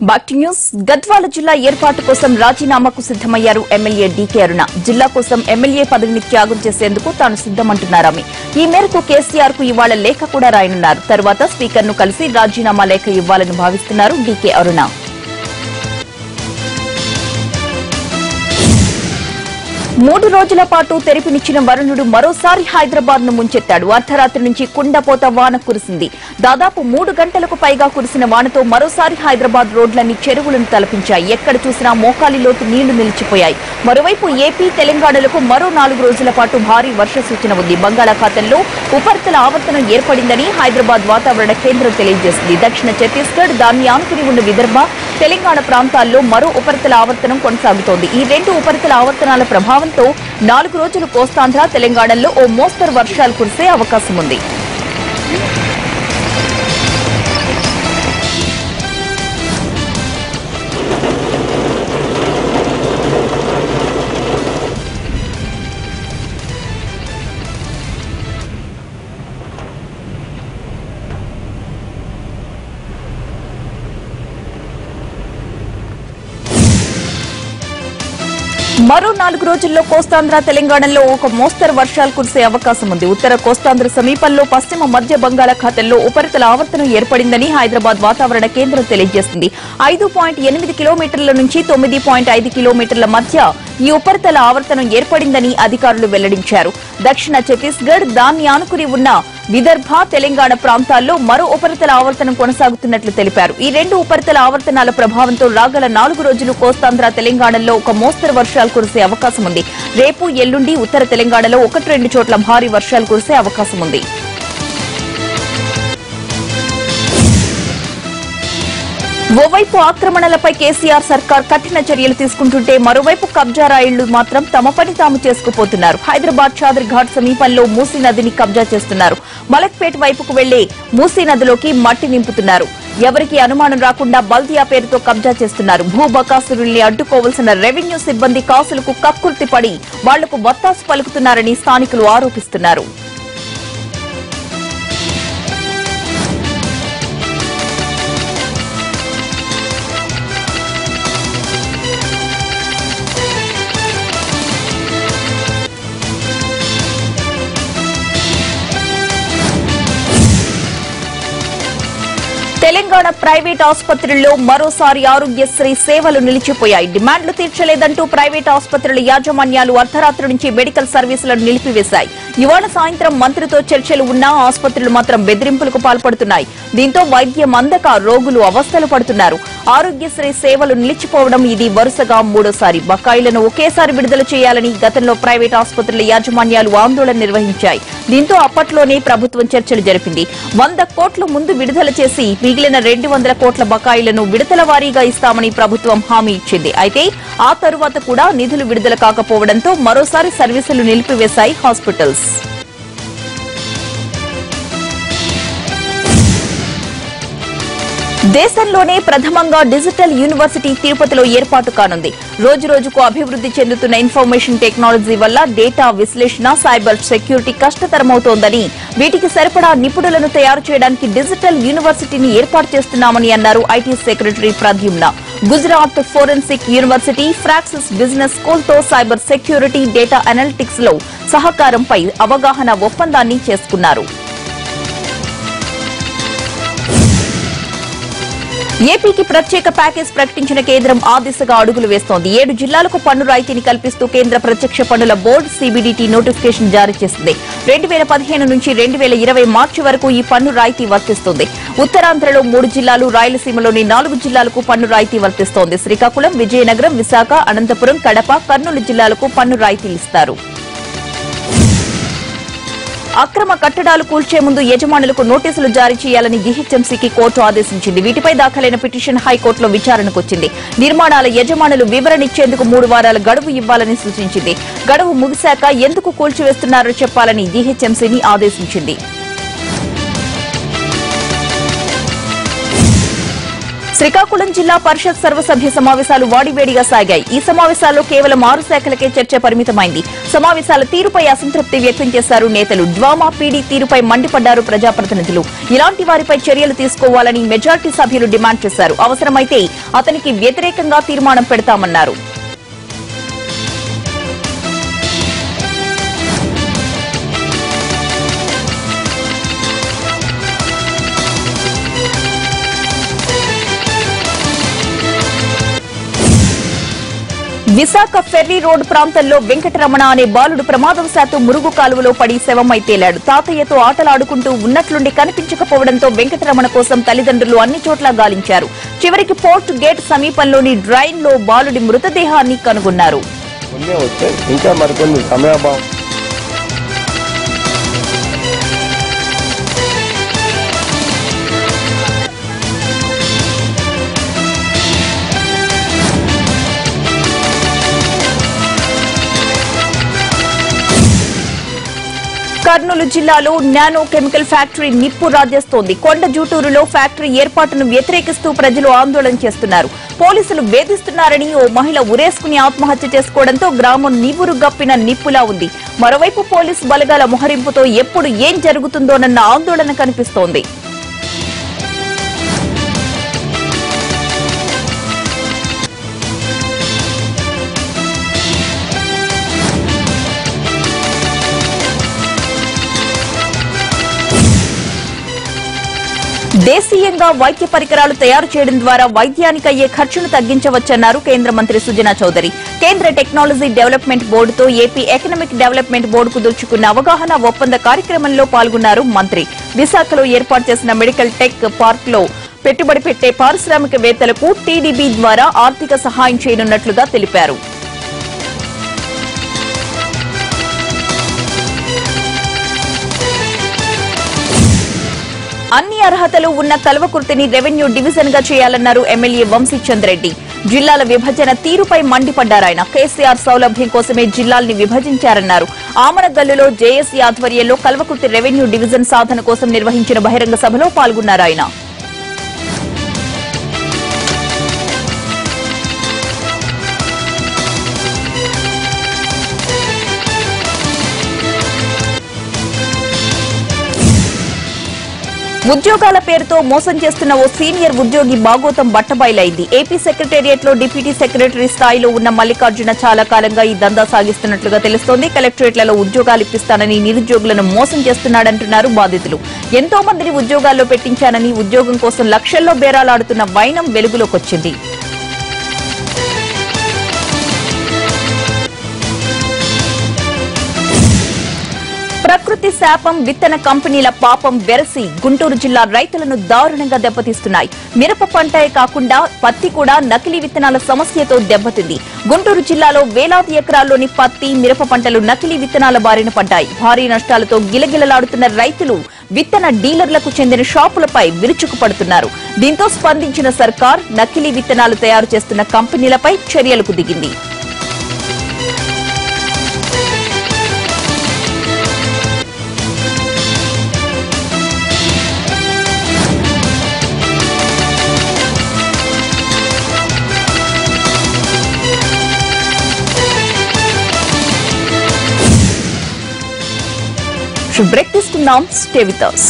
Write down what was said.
Back news Gadwal జిల్లా ఏర్పాటు కోసం రాజీనామాకు సిద్దమయ్యారు ఎమ్మెల్యే డీకే అరుణ. జిల్లా కోసం ఎమ్మెల్యే పదవిని త్యాగం చేసేందుకు తాను సిద్దమంటున్నారామె. ఈ మేరకు కేసీఆర్ కు ఇవాళ లేఖ కూడా రాయనున్నారు. తర్వాత స్పీకర్ ను కలిసి రాజీనామా లేఖ ఇవ్వాలని భావిస్తున్నారు డీకే అరుణ. 3 రోజుల పాటు తెరిపినిచ్చిన వరుణుడు మరోసారి హైదరాబాద్ ను ముంచెత్తాడు. అర్ధరాత్రి నుంచి కుండపోత వాన కురిసింది. దాదాపు 3 గంటలకు పైగా కురిసిన వానతో మరోసారి హైదరాబాద్ రోడ్లన్నీ చెరువులను తలపించాయి. ఎక్కడ చూసినా మోకాలి లోతు నీళ్లు నిలిచిపోయాయి. మరోవైపు ఏపీ, తెలంగాణలకు మరో 4 రోజుల పాటు భారీ వర్ష సూచన ఉంది. బంగాళాఖాతంలో ఉపరితల ఆవర్తనం ఏర్పడిందని హైదరాబాద్ వాతావరణ కేంద్రం తెలియజేసింది. దక్షిణ ఛత్తీస్గఢ్, దాన్ని ఆనుకుని ఉన్న విదర్భ, తెలంగాణ ప్రాంతాల్లో మరో ఉపరితల ఆవర్తనం కొనసాగుతోంది. ఈ 2 ఉపరితల ఆవర్తనాల ప్రభావంతో 4 రోజులు కోస్తాంధ్ర, తెలంగాణలో ఓ మోస్తరు వర్షాలు కురిసే అవకాశం ఉంది. మరో 4 రోజుల్లో కోస్తాంధ్ర, తెలంగాణలో ఒక మోస్తరు వర్షాలు కురిసే అవకాశం ఉంది. ఉత్తర కోస్తాంధ్ర సమీపంలో పశ్చిమ మధ్య బంగాళాఖాతంలో ఉపరితల ఆవర్తనం ఏర్పడిందని హైదరాబాద్ వాతావరణ కేంద్రం తెలియజేసింది. 5.8 కిలోమీటర్ల నుంచి 9.5 కిలోమీటర్ల మధ్య ఈ ఉపరితల ఆవర్తనం ఏర్పడిందని అధికారులు వెల్లడించారు. దక్షిణ ఛత్తీస్గఢ్, దాన్ని ఆనుకుని ఉన్న విదర్భ, తెలంగాణ ప్రాంతాల్లో మరో ఉపరితల ఆవర్తనం కొనసాగుతున్నట్లు తెలిపారు. ఈ 2 ఉపరితల ఆవర్తనాల ప్రభావంతో రాగల 4 రోజులు కోస్తాంధ్ర, తెలంగాణలో ఒక మోస్తరు వర్షాలు కురిసే అవకాశం ఉంది. రేపు, ఎల్లుండి ఉత్తర తెలంగాణలో 1-2 చోట్ల భారీ వర్షాలు కురిసే అవకాశం ఉంది. ఓవైపు ఆక్రమణలపై కేసీఆర్ సర్కార్ కఠిన చర్యలు తీసుకుంటుంటే మరోవైపు కబ్జా రాయిళ్లు మాత్రం తమ పని తాము చేసుకుపోతున్నారు. హైదరాబాద్ చాదర్ ఘాట్ సమీపంలో మూసీ నదిని కబ్జా చేస్తున్నారు. మలక్పేట్ వైపుకు వెళ్లే మూసీ నదిలోకి మట్టి నింపుతున్నారు. ఎవరికి అనుమానం రాకుండా బల్దియా పేరుతో కబ్జా చేస్తున్నారు. భూ బకాసురుల్ని అడ్డుకోవాల్సిన రెవెన్యూ సిబ్బంది కాసులకు కక్కుర్తి పడి వాళ్లకు వత్తాసు పలుకుతున్నారని స్థానికులు ఆరోపిస్తున్నారు. తెలంగాణ ప్రైవేట్ ఆసుపత్రుల్లో మరోసారి ఆరోగ్యశ్రీ సేవలు నిలిచిపోయాయి. డిమాండ్లు తీర్చలేదంటూ ప్రైవేట్ ఆసుపత్రుల యాజమాన్యాలు అర్ధరాత్రి నుంచి మెడికల్ సర్వీసులను నిలిపివేశాయి. ఇవాళ సాయంత్రం మంత్రితో చర్చలు ఉన్నా ఆసుపత్రులు మాత్రం బెదిరింపులకు పాల్పడుతున్నాయి. దీంతో వైద్యం అందక రోగులు అవస్థలు పడుతున్నారు. ఆరోగ్యశ్రీ సేవలు నిలిచిపోవడం ఇది వరుసగా 3వసారి. బకాయిలను ఒకేసారి విడుదల చేయాలని గతంలో ప్రైవేట్ ఆసుపత్రుల యాజమాన్యాలు ఆందోళన నిర్వహించాయి. దీంతో అప్పట్లోనే ప్రభుత్వం చర్చలు జరిపింది. 100 కోట్లు ముందు విడుదల చేసి మిగిలిన 200 కోట్ల బకాయిలను విడతల వారీగా ఇస్తామని ప్రభుత్వం హామీ ఇచ్చింది. అయితే ఆ తరువాత కూడా నిధులు విడుదల కాకపోవడంతో మరోసారి సర్వీసులు నిలిపివేశాయి హాస్పిటల్స్. దేశంలోనే ప్రథమంగా డిజిటల్ యూనివర్సిటీ తిరుపతిలో ఏర్పాటు కానుంది. రోజురోజుకు అభివృద్ది చెందుతున్న ఇన్ఫర్మేషన్ టెక్నాలజీ వల్ల డేటా విశ్లేషణ, సైబర్ సెక్యూరిటీ కష్టతరమవుతోందని, వీటికి సరిపడా నిపుణులను తయారు చేయడానికి డిజిటల్ యూనివర్సిటీని ఏర్పాటు చేస్తున్నామని అన్నారు IT secretary Pradyumna. Gujarat forensic university, Praxis business స్కూల్తో సైబర్ సెక్యూరిటీ, డేటా అనలిటిక్స్ లో సహకారంపై అవగాహన ఒప్పందాన్ని చేసుకున్నారు. ఏపీకి ప్రత్యేక ప్యాకేజ్ ప్రకటించిన కేంద్రం ఆ దిశగా అడుగులు వేస్తోంది. 7 జిల్లాలకు పన్ను రాయితీని కల్పిస్తూ కేంద్ర ప్రత్యక్ష పన్నుల బోర్డు CBDT నోటిఫికేషన్ జారీ చేసింది. 2015 నుంచి 2020 మార్చి వరకు ఈ పన్ను రాయితీ వర్తిస్తుంది. ఉత్తరాంధ్రలో 3 జిల్లాలు, రాయలసీమలోని 4 జిల్లాలకు పన్ను రాయితీ వర్తిస్తోంది. శ్రీకాకుళం, విజయనగరం, విశాఖ, అనంతపురం, కడప, కర్నూలు జిల్లాలకు పన్ను రాయితీలు ఇస్తారు. అక్రమ కట్టడాలు కూల్చే ముందు యజమానులకు నోటీసులు జారీ చేయాలని జీహెచ్ఎంసీకి కోర్టు ఆదేశించింది. వీటిపై దాఖలైన పిటిషన్ హైకోర్టులో విచారణకొచ్చింది. నిర్మాణాల యజమానులు వివరణ ఇచ్చేందుకు 3 వారాల గడువు ఇవ్వాలని సూచించింది. గడువు ముగిశాక ఎందుకు కూల్చివేస్తున్నారో చెప్పాలని జీహెచ్ఎంసీని ఆదేశించింది. శ్రీకాకుళం జిల్లా పరిషత్ సర్వసభ్య సమావేశాలు వాడివేడిగా సాగాయి. ఈ సమావేశాల్లో కేవలం 6 శాఖలకే చర్చ పరిమితమైంది. సమావేశాల తీరుపై అసంతృప్తి వ్యక్తం చేశారు నేతలు. డ్వామా పీడీ తీరుపై మండిపడ్డారు ప్రజాప్రతినిధులు. ఇలాంటి వారిపై చర్యలు తీసుకోవాలని మెజార్టీ సభ్యులు డిమాండ్ చేశారు. అవసరమైతే అతనికి వ్యతిరేకంగా తీర్మానం పెడతామన్నారు. విశాఖ ఫెర్రీ రోడ్ ప్రాంతంలో వెంకటరమణ అనే బాలుడు ప్రమాదవశాత్తు మురుగు కాలువలో పడి శవమై తేలాడు. తాతయ్యతో ఆటలాడుకుంటూ ఉన్నట్లుండి కనిపించకపోవడంతో వెంకటరమణ కోసం తల్లిదండ్రులు అన్ని చోట్ల గాలించారు. చివరికి పోర్ట్ గేట్ సమీపంలోని డ్రైన్ లో బాలుడి మృతదేహాన్ని కనుగొన్నారు. కర్నూలు జిల్లాలో నానో కెమికల్ ఫ్యాక్టరీ నిప్పు రాజేస్తోంది. కొండ జూటూరులో ఫ్యాక్టరీ ఏర్పాటును వ్యతిరేకిస్తూ ప్రజలు ఆందోళన చేస్తున్నారు. పోలీసులు వేధిస్తున్నారని ఓ మహిళ ఉరేసుకుని ఆత్మహత్య చేసుకోవడంతో గ్రామం నివురు గప్పిన నిప్పులా ఉంది. మరోవైపు పోలీసు బలగాల మోహరింపుతో ఎప్పుడు ఏం జరుగుతుందోనన్న ఆందోళన కనిపిస్తోంది. దేశీయంగా వైద్య పరికరాలు తయారు చేయడం ద్వారా వైద్యానికి అయ్యే ఖర్చును తగ్గించవచ్చన్నారు కేంద్ర మంత్రి సుజనా చౌదరి. కేంద్ర టెక్నాలజీ డెవలప్మెంట్ బోర్డుతో ఏపీ ఎకనామిక్ డెవలప్మెంట్ బోర్డు కుదుర్చుకున్న అవగాహన ఒప్పంద కార్యక్రమంలో పాల్గొన్నారు మంత్రి. విశాఖలో ఏర్పాటు చేసిన మెడికల్ టెక్ పార్క్ లో పెట్టుబడి పెట్టే పారిశ్రామికవేత్తలకు టీడీబీ ద్వారా ఆర్థిక సహాయం చేయనున్నట్లుగా తెలిపారు. అన్ని అర్హతలు ఉన్న కల్వకుర్తిని రెవెన్యూ డివిజన్ గా చేయాలన్నారు ఎమ్మెల్యే వంశీచంద్రెడ్డి. జిల్లాల విభజన తీరుపై మండిపడ్డారాయన. కేసీఆర్ సౌలభ్యం కోసమే జిల్లాల్ని విభజించారన్నారు. ఆమనగల్లులో జేఏసీ ఆధ్వర్యంలో కల్వకుర్తి రెవెన్యూ డివిజన్ సాధన కోసం నిర్వహించిన బహిరంగ సభలో పాల్గొన్నారాయన. ఉద్యోగాల పేరుతో మోసం చేస్తున్న ఓ సీనియర్ ఉద్యోగి బాగోతం బట్టబయలైంది. ఏపీ సెక్రటేరియట్ లో డిప్యూటీ సెక్రటరీ స్థాయిలో ఉన్న మల్లికార్జున చాలా కాలంగా ఈ దందా సాగిస్తున్నట్లుగా తెలుస్తోంది. కలెక్టరేట్లలో ఉద్యోగాలు ఇప్పిస్తానని నిరుద్యోగులను మోసం చేస్తున్నాడంటున్నారు బాధితులు. ఎంతో మందిని ఉద్యోగాల్లో పెట్టించానని ఉద్యోగం కోసం లక్షల్లో బేరాలాడుతున్న వైనం వెలుగులోకొచ్చింది. ప్రకృతి శాపం, విత్తన కంపెనీల పాపం వెరసి గుంటూరు జిల్లా రైతులను దారుణంగా దెబ్బతీస్తున్నాయి. మిరప పంటే కాకుండా పత్తి కూడా నకిలీ విత్తనాల సమస్యతో దెబ్బతింది. గుంటూరు జిల్లాలో వేలాది ఎకరాల్లోని పత్తి, మిరప పంటలు నకిలీ విత్తనాల బారిన పడ్డాయి. భారీ నష్టాలతో గిలగిలలాడుతున్న రైతులు విత్తన డీలర్లకు చెందిన షాపులపై విరుచుకుపడుతున్నారు. దీంతో స్పందించిన సర్కార్ నకిలీ విత్తనాలు తయారు చేస్తున్న కంపెనీలపై చర్యలకు దిగింది. బ్రేక్ తీసుకుందాం. Stay with us.